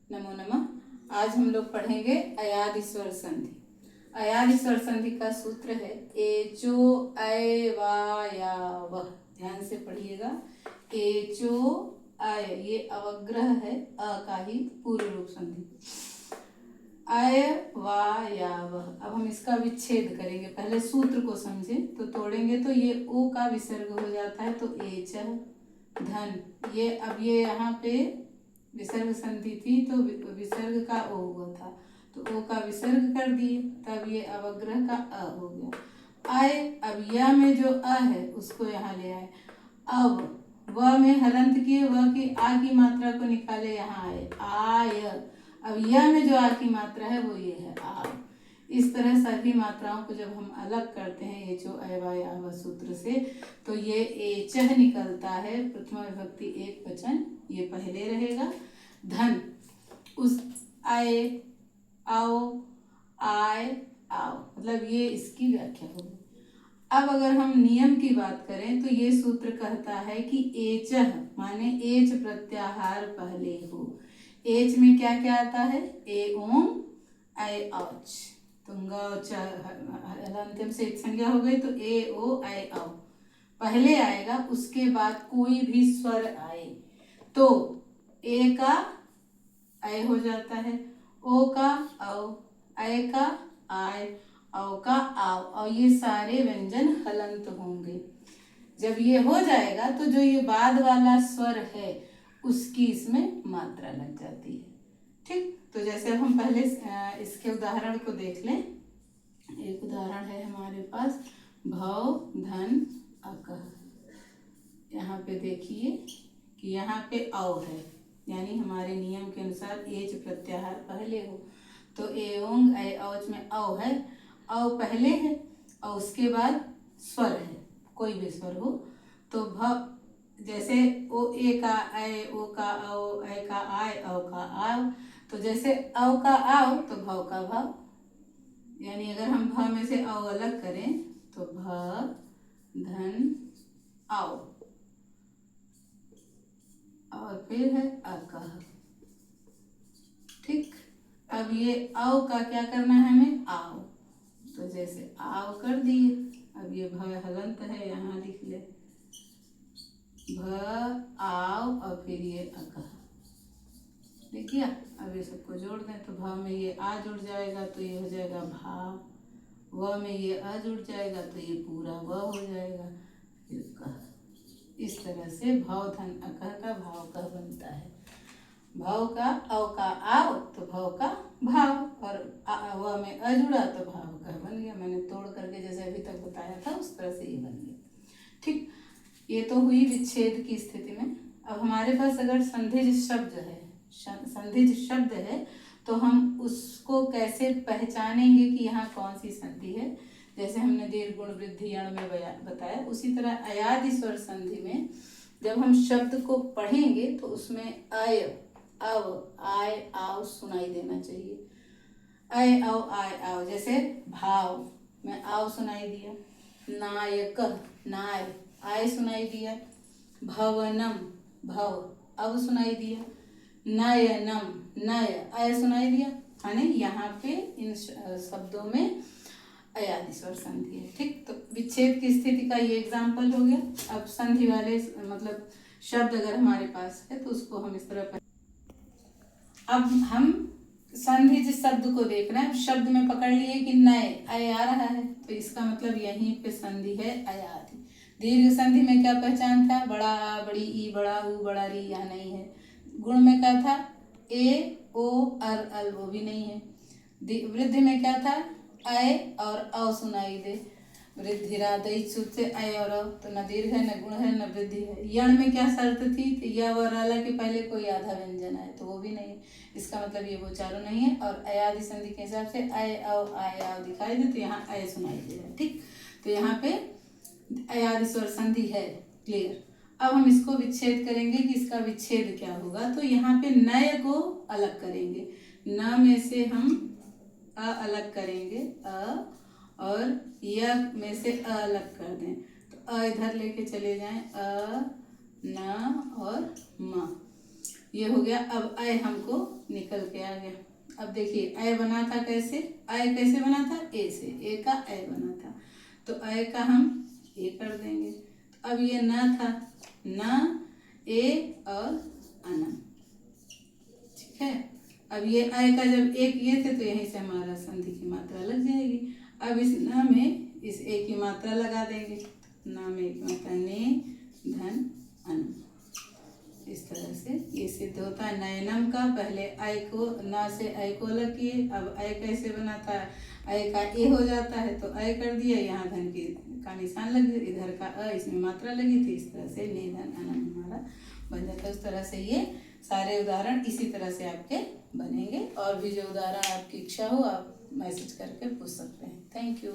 नमो नमः। आज हम लोग पढ़ेंगे अयादि स्वर संधि। अयादि स्वर संधि का सूत्र है एचो अय वा या वह। ध्यान से पढ़िएगा। एचो अय, ये अवग्रह है, अ का ही पूर्व रूप संधि। अय वा या वह। अब हम इसका विच्छेद करेंगे। पहले सूत्र को समझें तो तोड़ेंगे तो ये ओ का विसर्ग हो जाता है, तो एच धन। ये अब ये यहाँ पे विसर्ग संधि थी तो विसर्ग का ओ हुआ था, तो ओ का विसर्ग कर दिए, तब ये अवग्रह का अ हो गया। आय, अब य में जो अ है उसको यहाँ ले आए। अब व में हलंत किए, व की आ की मात्रा को निकाले, यहाँ आए आय। अब य में जो आ की मात्रा है वो ये है आ। इस तरह सभी मात्राओं को जब हम अलग करते हैं एचो अय वा या वह सूत्र से, तो ये एचह निकलता है। प्रथमा विभक्ति एक वचन, ये पहले रहेगा। धन उस आए, आओ, आय, आओ, मतलब ये इसकी व्याख्या होगी। अब अगर हम नियम की बात करें तो ये सूत्र कहता है कि एचह माने एच प्रत्याहार पहले हो। एच में क्या क्या आता है? ए ओम ऐ औच, तो अंतिम से एक संज्ञा हो गई, तो ए ओ ऐ औ पहले आएगा। उसके बाद कोई भी स्वर आए तो ए का ऐ हो जाता है, ओ का औ, ऐ का आय, औ का आव, और ये सारे व्यंजन हलंत होंगे। जब ये हो जाएगा तो जो ये बाद वाला स्वर है उसकी इसमें मात्रा लग जाती है। ठीक, तो जैसे हम पहले इसके उदाहरण को देख लें। एक उदाहरण है हमारे पास, भव धन अकह। यहाँ पे देखिए कि यहाँ पे औ है, यानी हमारे नियम के अनुसार एच प्रत्याहार पहले हो, तो एओंग ऐ औच में औ है, औ पहले है और उसके बाद स्वर है, कोई भी स्वर हो। तो भव जैसे ओ ए का ऐ, ओ का औ, ऐ का आय, औ का आव, तो जैसे औ का आव तो भव का भव। यानी अगर हम भ में से औ अलग करें तो भ धन औ, और फिर है अकह। ठीक, अब ये औ का क्या करना है हमें? आव, तो जैसे आव कर दिए। अब ये भ हलंत है, यहाँ लिख ले भ आव, और फिर ये अकह। देखिए अब ये सबको जोड़ दें तो भ में ये आ जुड़ जाएगा तो ये हो जाएगा भाव, व में ये अ जुड़ जाएगा तो ये पूरा व हो जाएगा, फिर कह। इस तरह से भव धन अकह का भाव कह बनता है। भव का औ का आव तो भव का भाव, और व में अ जुड़ा तो भाव कह बन गया। मैंने तोड़ करके जैसे अभी तक बताया था उस तरह से ये बन गया। ठीक, ये तो हुई विच्छेद की स्थिति में। अब हमारे पास अगर संधिज शब्द है, संधिज शब्द है, तो हम उसको कैसे पहचानेंगे कि यहाँ कौन सी संधि है? जैसे हमने दीर्घ गुण वृद्धि यण में बताया, उसी तरह अयादि स्वर संधि में जब हम शब्द को पढ़ेंगे तो उसमें अय, अव, आय, आव सुनाई देना चाहिए। अय अव आय आव, जैसे भाव में आव सुनाई दिया, नायक नाय, आय सुनाई दिया, भवनम भव, अव सुनाई दिया, नयनम नय, अय सुनाई दिया। यानी यहाँ पे इन शब्दों में अयादि स्वर संधि है। ठीक, तो विच्छेद की स्थिति का ये एग्जाम्पल हो गया। अब संधि वाले मतलब शब्द अगर हमारे पास है तो उसको हम इस तरह अब हम संधिज शब्द को देख रहे हैं। शब्द में पकड़ लिए कि नए अय आ रहा है, तो इसका मतलब यहीं पे संधि है अयादि। दीर्घ संधि में क्या पहचान था? बड़ा आ, बड़ी ई, बड़ा ऊ, बड़ा री, यहाँ नहीं है। गुण में क्या था? ए ओ अर अल, वो भी नहीं है। वृद्धि में क्या था? अय और अ सुनाई दे, वृद्धिरादयी सूत्र से अय और अ, तो न दीर्घ है, न गुण है, न वृद्धि है। यण में क्या शर्त थी? य व राला के पहले कोई आधा व्यंजन है, तो वो भी नहीं। इसका मतलब ये वो चारों नहीं है। और अयादि संधि के हिसाब से अय अव आय आव दिखाई दे, तो यहाँ अय सुनाई दे रहा है। ठीक, तो यहाँ पे अयादि स्वर संधि है। क्लियर। अब हम इसको विच्छेद करेंगे कि इसका विच्छेद क्या होगा। तो यहाँ पे नय को अलग करेंगे, न में से हम अ अलग करेंगे, अ, और य में से अ अलग कर दें, तो अ इधर लेके चले जाएं, अ, न और म। ये हो गया। अब अय हमको निकल के आ गया। अब देखिए अय बना था कैसे, अय कैसे बना था, ए से, ए का अय बना था, तो अय का हम ए कर देंगे। अब ये न था, न, ए और अनम, ठीक है। अब ये अय का जब एक ये थे तो यहीं से हमारा संधि की मात्रा लग जाएगी। अब इस न में इस ए की मात्रा लगा देंगे, न में एक मात्रा, ने धन अन, इस तरह से ये सिद्ध होता है नयनम का। पहले अय को, न से अय को अलग किए, अब अय कैसे बना था, अय का ए हो जाता है तो अय कर दिया, यहाँ धन की का निशान लग गया, इधर का अ, इसमें मात्रा लगी थी, इस तरह से ने धन अनम हमारा बन जाता है। उस तरह से ये सारे उदाहरण इसी तरह से आपके बनेंगे। और भी जो उदाहरण आपकी इच्छा हो आप मैसेज करके पूछ सकते हैं। Thank you.